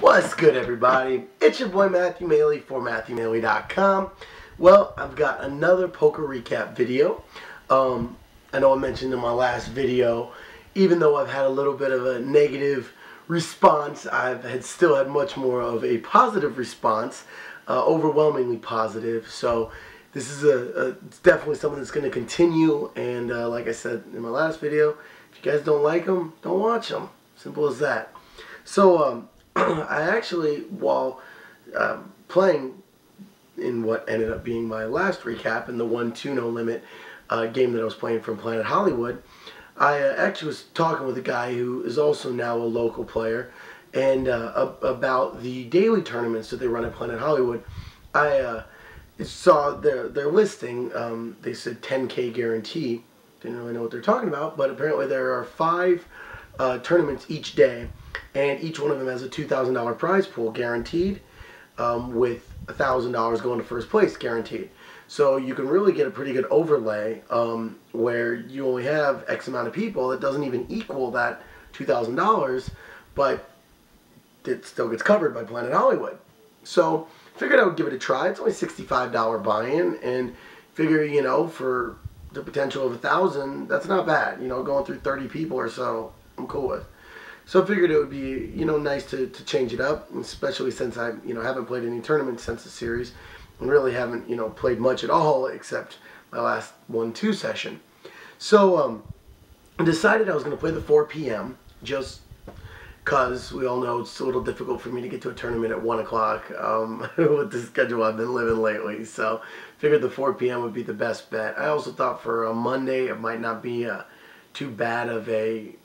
What's good, everybody? It's your boy Matthew Maley for MatthewMaley.com. Well, I've got another poker recap video. I know I mentioned in my last video, even though I've had a little bit of a negative response, I've still had much more of a positive response, overwhelmingly positive. So this is it's definitely something that's going to continue. And like I said in my last video, if you guys don't like them, don't watch them. Simple as that. So I actually, while playing in what ended up being my last recap in the 1-2 no limit game that I was playing from Planet Hollywood, I actually was talking with a guy who is also now a local player, and about the daily tournaments that they run at Planet Hollywood. I saw their listing. They said 10K guarantee. Didn't really know what they're talking about, but apparently there are 5 tournaments each day, and each one of them has a $2,000 prize pool guaranteed, with $1,000 going to first place guaranteed. So you can really get a pretty good overlay where you only have X amount of people. That doesn't even equal that $2,000, but it still gets covered by Planet Hollywood. So figured I would give it a try. It's only $65 buy-in, and figure, you know, for the potential of 1,000, that's not bad. You know, going through 30 people or so, I'm cool with. So I figured it would be, you know, nice to change it up, especially since I, you know, haven't played any tournaments since the series, and really haven't, you know, played much at all except my last 1-2 session. So I decided I was going to play the 4 p.m. just because we all know it's a little difficult for me to get to a tournament at 1 o'clock with the schedule I've been living lately. So figured the 4 p.m. would be the best bet. I also thought for a Monday it might not be too bad of a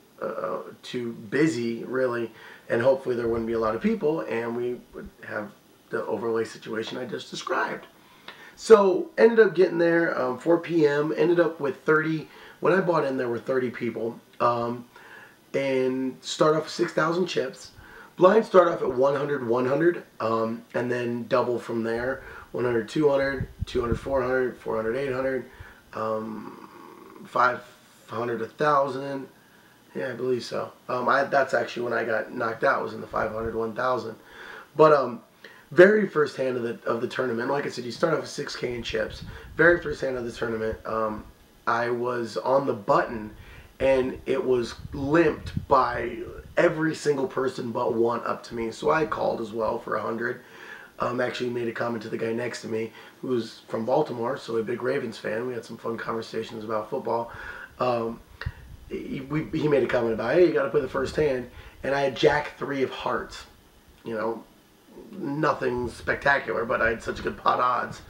too busy, really, and hopefully there wouldn't be a lot of people, and we would have the overlay situation I just described. So ended up getting there 4 p.m. Ended up with 30. When I bought in, there were 30 people, and start off with 6,000 chips. Blinds start off at 100, 100, and then double from there. 100, 200, 200, 400, 400, 800, 500, 1,000. Yeah, I believe so. That's actually when I got knocked out, was in the 500, 1,000. But very first hand of the tournament, like I said, you start off with 6K in chips. Very first hand of the tournament, I was on the button, and it was limped by every single person but one up to me. So I called as well for 100. Actually made a comment to the guy next to me, who's from Baltimore, so a big Ravens fan. We had some fun conversations about football. He made a comment about, hey, you got to play the first hand, and I had Jack 3 of hearts. You know, nothing spectacular, but I had such good pot odds.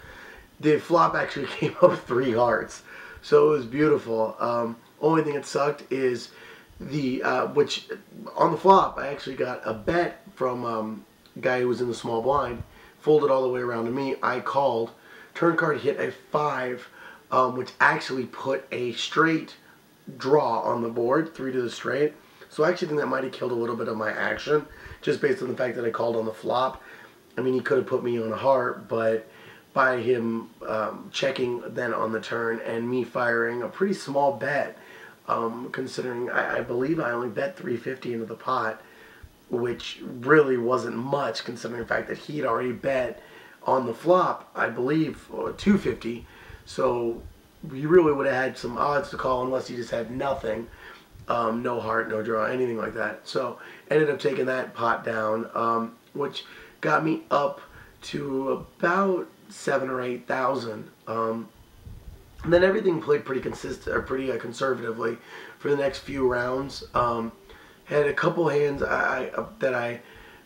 The flop actually came up with 3 hearts, so it was beautiful. Only thing that sucked is which on the flop I actually got a bet from a guy who was in the small blind, folded all the way around to me. I called, turn card hit a 5, which actually put a straight draw on the board, 3 to the straight. So I actually think that might have killed a little bit of my action, just based on the fact that I called on the flop. I mean, he could have put me on a heart, but by him checking then on the turn and me firing a pretty small bet, considering I believe I only bet 350 into the pot, which really wasn't much considering the fact that he'd already bet on the flop, I believe, 250. So you really would have had some odds to call unless you just had nothing, no heart, no draw, anything like that. So ended up taking that pot down, which got me up to about 7,000 or 8,000. And then everything played pretty consistent, or pretty conservatively for the next few rounds. Had a couple hands that I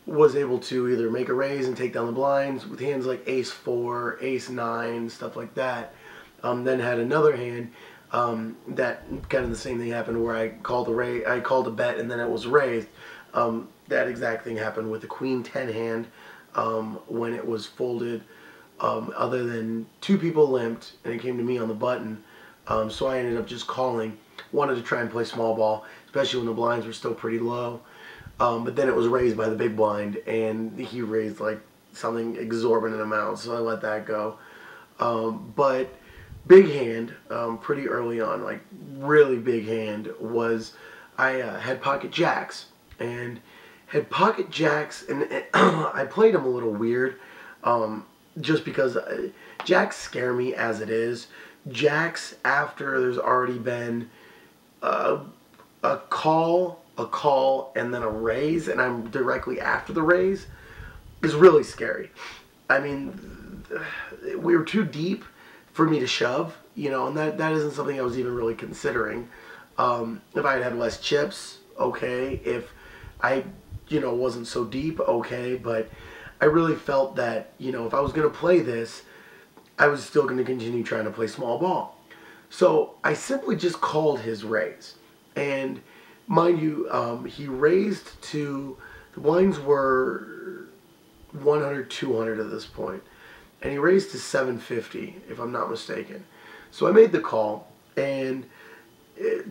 was able to either make a raise and take down the blinds with hands like Ace 4, Ace 9, stuff like that. Then had another hand that kind of the same thing happened, where I called a bet and then it was raised. That exact thing happened with the Queen 10 hand when it was folded. Other than 2 people limped and it came to me on the button, so I ended up just calling. Wanted to try and play small ball, especially when the blinds were still pretty low. But then it was raised by the big blind, and he raised like something exorbitant amount, so I let that go. But big hand, pretty early on, like really big hand, was I had pocket jacks, and had pocket jacks, and I played them a little weird, just because jacks scare me as it is. Jacks after there's already been a call, and then a raise, and I'm directly after the raise, is really scary. I mean, we were too deep for me to shove, and that isn't something I was even really considering. If I had less chips, okay. If I, wasn't so deep, okay. But I really felt that, if I was going to play this, I was still going to continue trying to play small ball. So I simply just called his raise. And mind you, he raised to, the blinds were 100, 200 at this point. And he raised to 750, if I'm not mistaken. So I made the call, and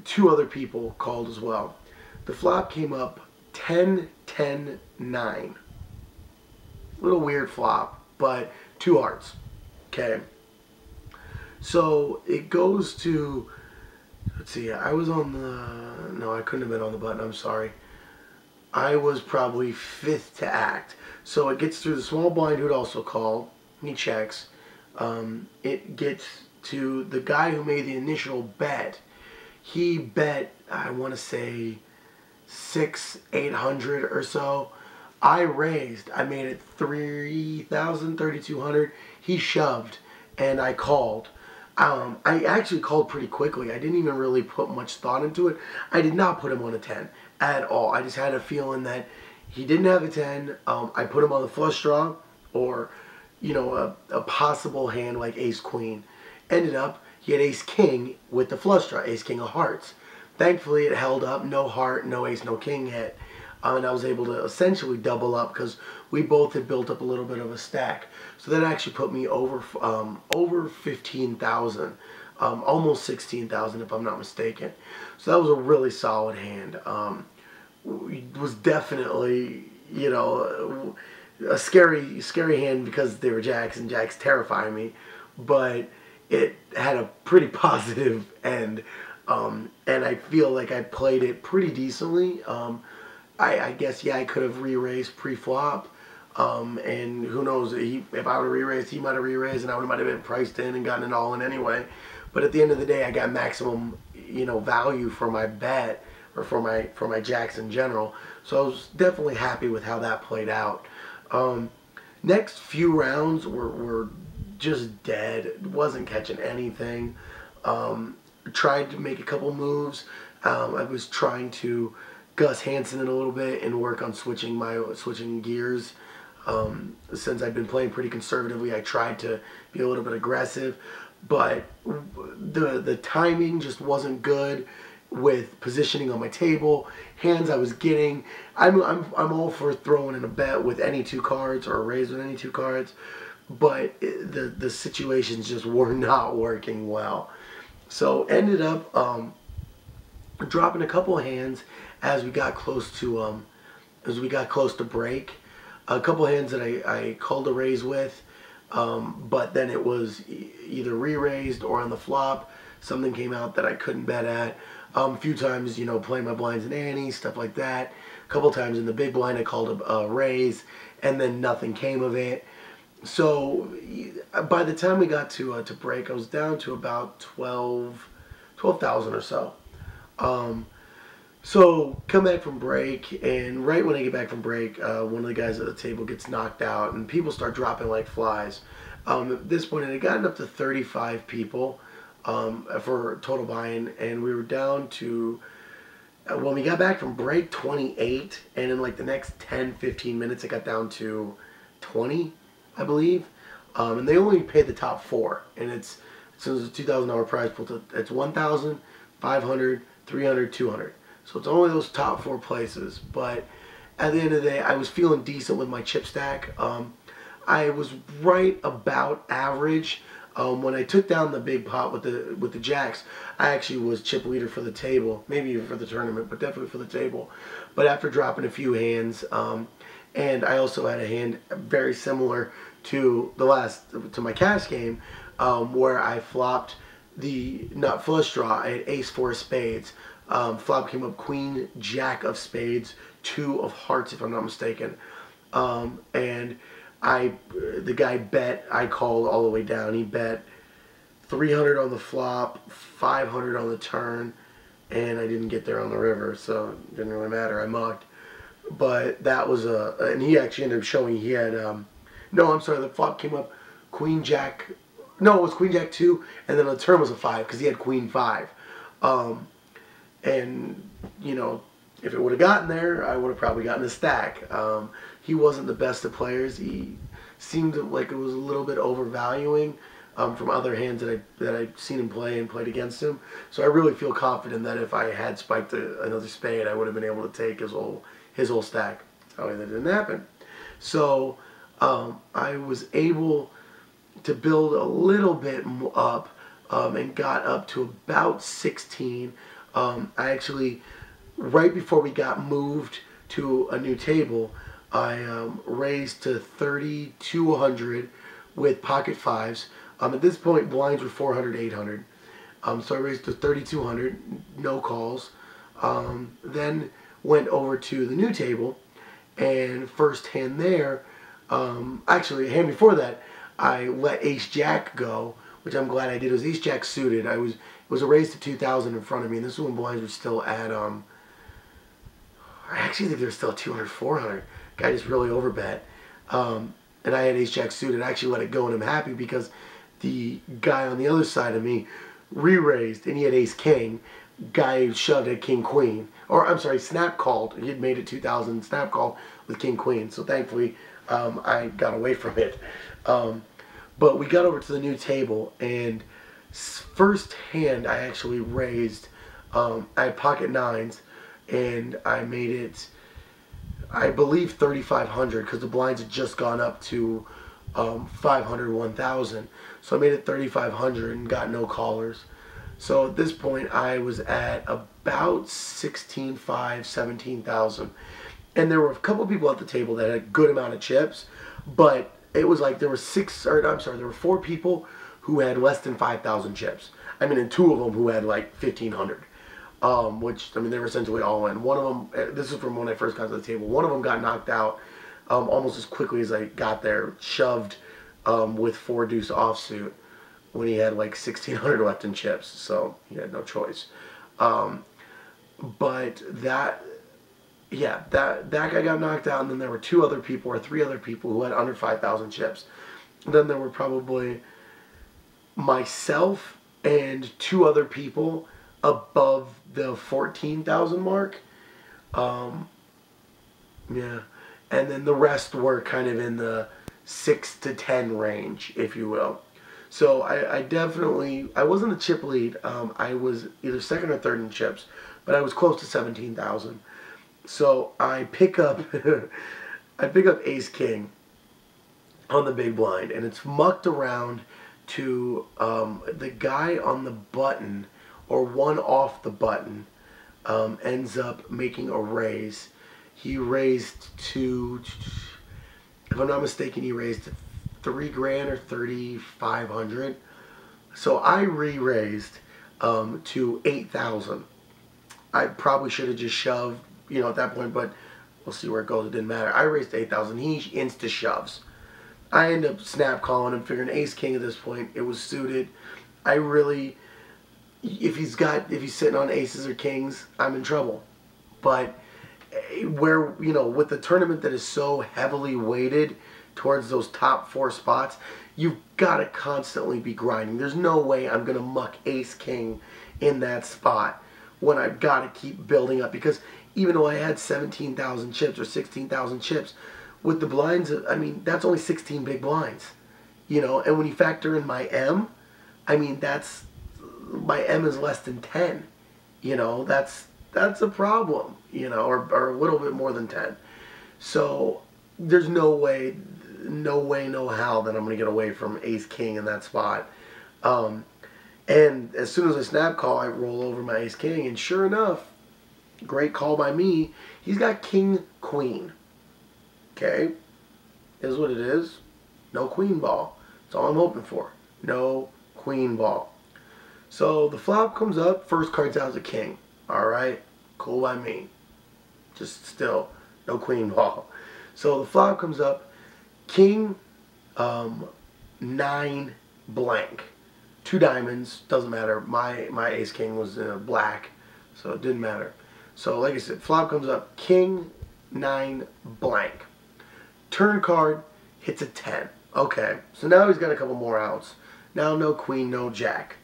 two other people called as well. The flop came up 10, 10, 9. Little weird flop, but two hearts. Okay. So it goes to, let's see, I was on the, no, I couldn't have been on the button, I'm sorry. I was probably fifth to act. So it gets through the small blind, who'd also called. He checks. It gets to the guy who made the initial bet. He bet, I want to say, 800 or so. I raised. I made it 3,000, 3,200. He shoved, and I called. I actually called pretty quickly. I didn't even really put much thought into it. I did not put him on a 10 at all. I just had a feeling that he didn't have a 10. I put him on the flush draw, or a possible hand like ace queen. Ended up, he had ace king with the flush draw, ace king of hearts. Thankfully, it held up, no heart, no ace, no king hit. And I was able to essentially double up because we both had built up a little bit of a stack. So that actually put me over 15,000, almost 16,000 if I'm not mistaken. So that was a really solid hand. It was definitely, a scary hand because they were jacks, and jacks terrify me. But it had a pretty positive end. And I feel like I played it pretty decently. I guess, yeah, I could have re-raised pre-flop. And who knows, if I would have re-raised, he might have re-raised, and I might have been priced in and gotten it all in anyway. But at the end of the day, I got maximum, value for my bet, or for my jacks in general. So I was definitely happy with how that played out. Next few rounds were just dead. Wasn't catching anything. Tried to make a couple moves. I was trying to Gus Hansen it a little bit and work on switching gears. Since I've been playing pretty conservatively, I tried to be a little bit aggressive, but the timing just wasn't good with positioning on my table. Hands I was getting. I'm all for throwing in a bet with any two cards, or a raise with any two cards, but the situations just were not working well. So ended up dropping a couple of hands as we got close to break. A couple of hands that I called a raise with, but then it was either re-raised or on the flop something came out that I couldn't bet at. A few times, playing my blinds and antes, stuff like that. A couple times in the big blind I called a raise, and then nothing came of it. So by the time we got to break, I was down to about 12,000 or so. So come back from break, and right when I get back from break, one of the guys at the table gets knocked out, and people start dropping like flies. At this point, it had gotten up to 35 people for total buy-in, and we were down to, when we got back from break, 28, and in like the next 10-15 minutes, it got down to 20, I believe. And they only pay the top four, and it's a $2,000 prize pool. It's 1,000, 500, 300, 200. So it's only those top four places. But at the end of the day, I was feeling decent with my chip stack. I was right about average. When I took down the big pot with the jacks, I actually was chip leader for the table, maybe even for the tournament, but definitely for the table. But after dropping a few hands, and I also had a hand very similar to my cash game, where I flopped the nut flush draw. I had ace four spades. Flop came up queen, jack of spades, two of hearts, if I'm not mistaken. And the guy bet, I called all the way down. He bet 300 on the flop, 500 on the turn, and I didn't get there on the river, so it didn't really matter. I mucked. But that was and he actually ended up showing he had, no, I'm sorry, the flop came up queen, jack, no, it was queen, jack 2, and then the turn was a 5, because he had queen 5. And, you know, if it would have gotten there, I would have probably gotten a stack. He wasn't the best of players. He seemed like it was a little bit overvaluing from other hands that I'd seen him play and played against him. So I really feel confident that if I had spiked another spade, I would have been able to take his whole stack. However, that didn't happen. So I was able to build a little bit up and got up to about 16. I actually, right before we got moved to a new table, I raised to 3,200 with pocket fives. At this point, blinds were 400, 800. So I raised to 3,200, no calls. Then went over to the new table, and first hand there, actually, a hand before that, I let Ace Jack go, which I'm glad I did. It was Ace Jack suited. It was a raise to 2,000 in front of me, and this is when blinds were still at, I actually think they were still 200, 400. Guy just really overbet. And I had Ace Jack suited. I actually let it go, and I'm happy because the guy on the other side of me re-raised, and he had Ace King. Guy shoved at King Queen. Or, I'm sorry, snap called. He had made it 2,000, snap called with King Queen. So thankfully, I got away from it. But we got over to the new table, and first hand I actually raised, I had pocket nines, and I made it, I believe, 3,500, because the blinds had just gone up to 500, 1,000. So I made it 3,500 and got no callers. So at this point I was at about 16,500, 17,000. And there were a couple people at the table that had a good amount of chips, but it was like there were there were 4 people who had less than 5,000 chips. I mean, and 2 of them who had like 1,500. Which, I mean, they were essentially all in. One of them, this is from when I first got to the table, one of them got knocked out almost as quickly as I got there, shoved with 4 deuce offsuit when he had like 1,600 left in chips, so he had no choice. But that guy got knocked out, and then there were 2 other people or 3 other people who had under 5,000 chips. Then there were probably myself and 2 other people above the 14,000 mark. Yeah. And then the rest were kind of in the 6 to 10 range, if you will. So I definitely, I wasn't a chip lead. I was either second or third in chips, but I was close to 17,000. So I pick up, Ace King on the big blind, and it's mucked around to the guy on the button, or one off the button, ends up making a raise. He raised to, if I'm not mistaken, he raised $3,000 or 3,500. So I re-raised to 8,000. I probably should have just shoved, you know, at that point, but we'll see where it goes. It didn't matter. I raised 8,000. He insta shoves. I end up snap calling him, figuring Ace King at this point. It was suited. I really, if he's sitting on aces or kings, I'm in trouble. But where, you know, with the tournament that is so heavily weighted towards those top 4 spots, you've got to constantly be grinding. There's no way I'm going to muck Ace King in that spot when I've got to keep building up, because even though I had 17,000 chips or 16,000 chips, with the blinds, I mean, that's only 16 big blinds, you know, and when you factor in my M, I mean, my M is less than 10, you know, that's a problem, you know, or a little bit more than 10. So there's no way, no how that I'm going to get away from Ace King in that spot. And as soon as I snap call, I roll over my Ace King, and sure enough, great call by me, he's got King Queen. Okay, is what it is. No queen ball. That's all I'm hoping for. No queen ball. So the flop comes up, first card's out is a king. Alright? Cool by me. Just still, no queen ball. So the flop comes up, king, 9 blank. 2 diamonds, doesn't matter. My ace king was black, so it didn't matter. So like I said, flop comes up, king, 9 blank. Turn card hits a 10. Okay, so now he's got a couple more outs. Now no queen, no jack.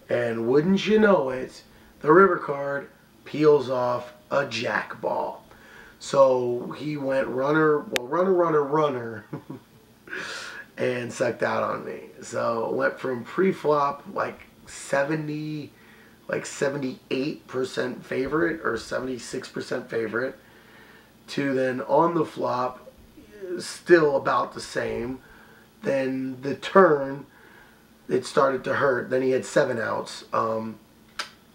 And wouldn't you know it, the river card peels off a jack ball. So he went runner, and sucked out on me. So it went from pre-flop like 78% favorite or 76% favorite to then on the flop still about the same. Then the turn, it started to hurt. Then he had 7 outs.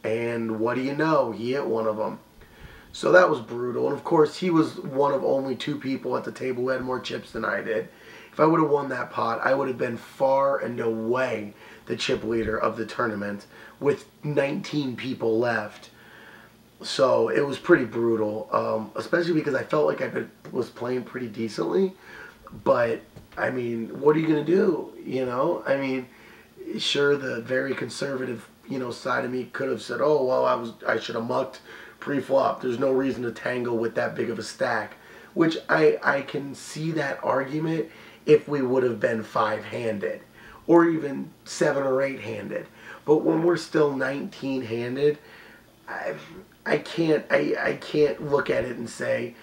And what do you know? He hit one of them. So that was brutal. And of course, he was one of only 2 people at the table who had more chips than I did. If I would have won that pot, I would have been far and away the chip leader of the tournament with 19 people left. So it was pretty brutal, especially because I felt like I was playing pretty decently. But, I mean, what are you going to do? You know? I mean, sure, the very conservative, side of me could have said, oh, well, I should have mucked pre-flop. There's no reason to tangle with that big of a stack. Which I can see that argument if we would have been 5-handed. Or even 7 or 8-handed. But when we're still 19-handed, I can't look at it and say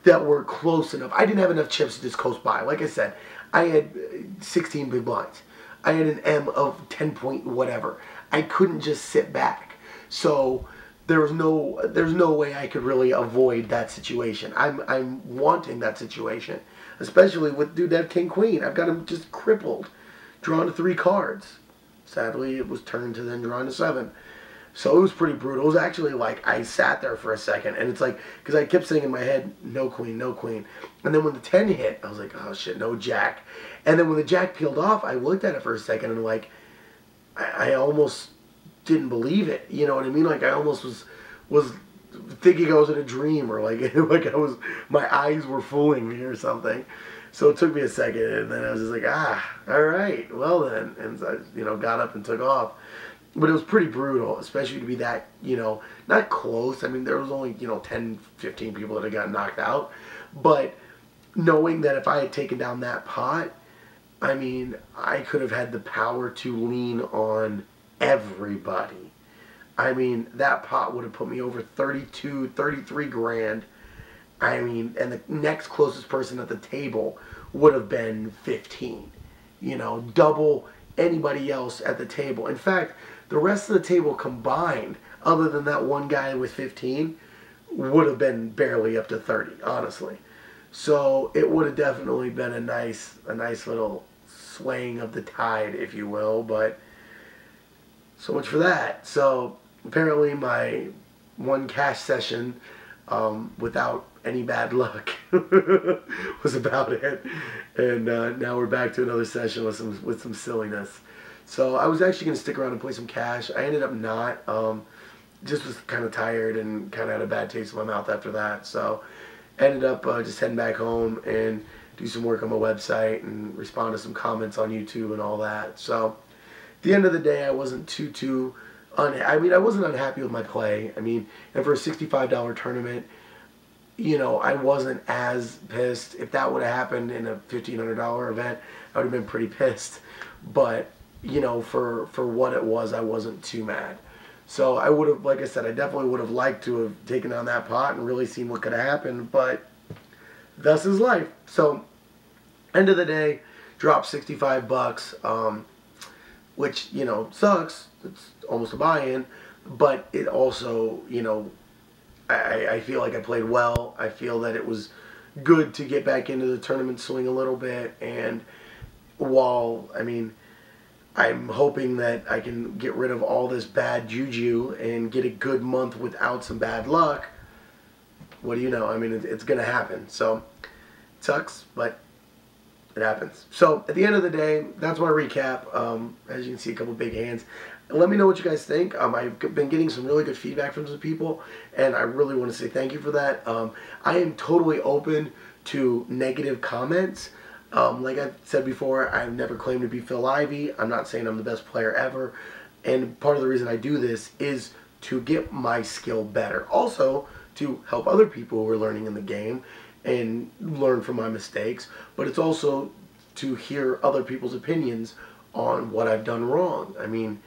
that we're close enough. I didn't have enough chips to just coast by. Like I said, I had 16 big blinds. I had an M of 10 point whatever. I couldn't just sit back. So there's no way I could really avoid that situation. I'm wanting that situation, especially with dude that king queen. I've got him just crippled, drawn to 3 cards. Sadly, it was turned to then drawn to 7. So it was pretty brutal. It was actually like I sat there for a second, and it's like, because I kept saying in my head, no queen, no queen. And then when the 10 hit, I was like, oh shit, no jack. And then when the jack peeled off, I looked at it for a second and like, I almost didn't believe it. You know what I mean? Like I almost was thinking I was in a dream, or like my eyes were fooling me or something. So it took me a second, and then I was just like, all right, well then, and I, got up and took off. But it was pretty brutal, especially to be that, not close. I mean, there was only, 10, 15 people that had gotten knocked out. But knowing that if I had taken down that pot, I mean, I could have had the power to lean on everybody. I mean, that pot would have put me over 32, 33 grand. I mean, and the next closest person at the table would have been 15. Double anybody else at the table. In fact, the rest of the table combined, other than that one guy with 15, would have been barely up to 30, honestly. So it would have definitely been a nice little swaying of the tide, if you will. But so much for that. So apparently my one cash session without any bad luck was about it. And now we're back to another session with some silliness. So I was actually going to stick around and play some cash. I ended up not. Just was kind of tired and kind of had a bad taste in my mouth after that. So ended up just heading back home and do some work on my website and respond to some comments on YouTube and all that. So at the end of the day, I wasn't too I wasn't unhappy with my play. I mean, and for a $65 tournament, I wasn't as pissed. If that would have happened in a $1,500 event, I would have been pretty pissed. But for what it was, I wasn't too mad. So I would have, like I said, I definitely would have liked to have taken on that pot and really seen what could have happened, but thus is life. So, end of the day, dropped 65 bucks, which, sucks. It's almost a buy-in, but it also, I feel like I played well. I feel that it was good to get back into the tournament swing a little bit, and while, I'm hoping that I can get rid of all this bad juju and get a good month without some bad luck. What do you know? It's going to happen. So, it sucks, but It happens. So at the end of the day, that's my recap. As you can see, a couple big hands. Let me know what you guys think. I've been getting some really good feedback from some people, and I really want to say thank you for that. I am totally open to negative comments. Like I said before, I've never claimed to be Phil Ivey. I'm not saying I'm the best player ever. And part of the reason I do this is to get my skill better. Also, to help other people who are learning in the game and learn from my mistakes. But it's also to hear other people's opinions on what I've done wrong. I mean,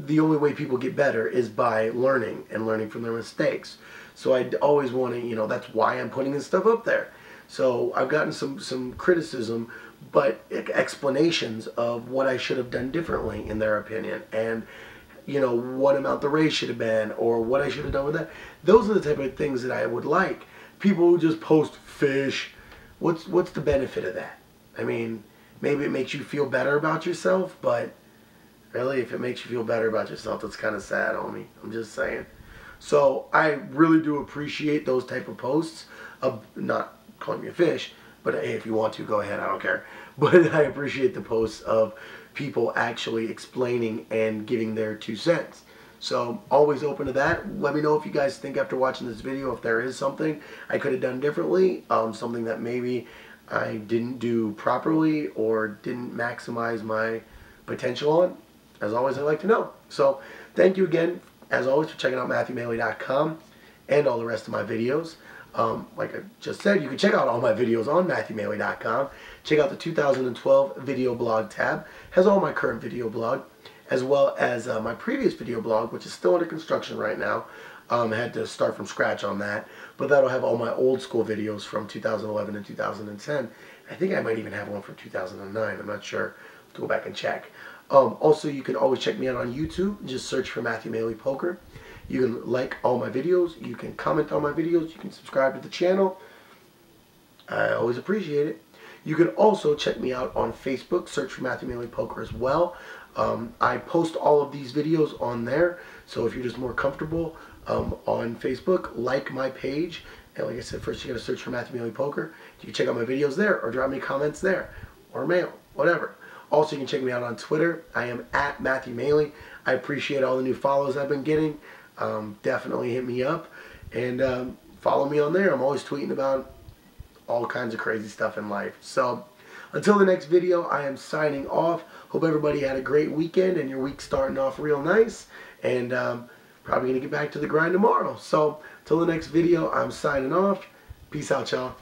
the only way people get better is by learning and learning from their mistakes. So I always want to, you know, that's why I'm putting this stuff up there. So I've gotten some criticism, but explanations of what I should have done differently in their opinion, and you know, what amount the raise should have been, or what I should have done with that. Those are the type of things that I would like. People who just post fish, what's the benefit of that? I mean, maybe it makes you feel better about yourself, but really, if it makes you feel better about yourself, that's kind of sad, homie. I'm just saying. So I really do appreciate those type of posts of not calling me a fish, but hey, if you want to, go ahead, I don't care. But I appreciate the posts of people actually explaining and giving their 2 cents. So always open to that. Let me know if you guys think after watching this video if there is something I could have done differently, something that maybe I didn't do properly or didn't maximize my potential on. As always, I'd like to know. So thank you again, as always, for checking out MatthewMaley.com and all the rest of my videos. Like I just said, you can check out all my videos on MatthewMaley.com. Check out the 2012 video blog tab. Has all my current video blog, as well as my previous video blog, which is still under construction right now. I had to start from scratch on that, but that'll have all my old school videos from 2011 and 2010. I think I might even have one from 2009. I'm not sure. Go back and check. Also, you can always check me out on YouTube. Just search for Matthew Maley Poker. You can like all my videos. You can comment on my videos. You can subscribe to the channel. I always appreciate it. You can also check me out on Facebook. Search for Matthew Maley Poker as well. I post all of these videos on there. So if you're just more comfortable on Facebook, like my page. And like I said, first you got to search for Matthew Maley Poker. You can check out my videos there, or drop me comments there, or mail, whatever. Also, you can check me out on Twitter. I am at Matthew Maley. I appreciate all the new follows I've been getting. Definitely hit me up and follow me on there. I'm always tweeting about all kinds of crazy stuff in life. So until the next video, I am signing off. Hope everybody had a great weekend and your week's starting off real nice. And probably going to get back to the grind tomorrow. So until the next video, I'm signing off. Peace out, y'all.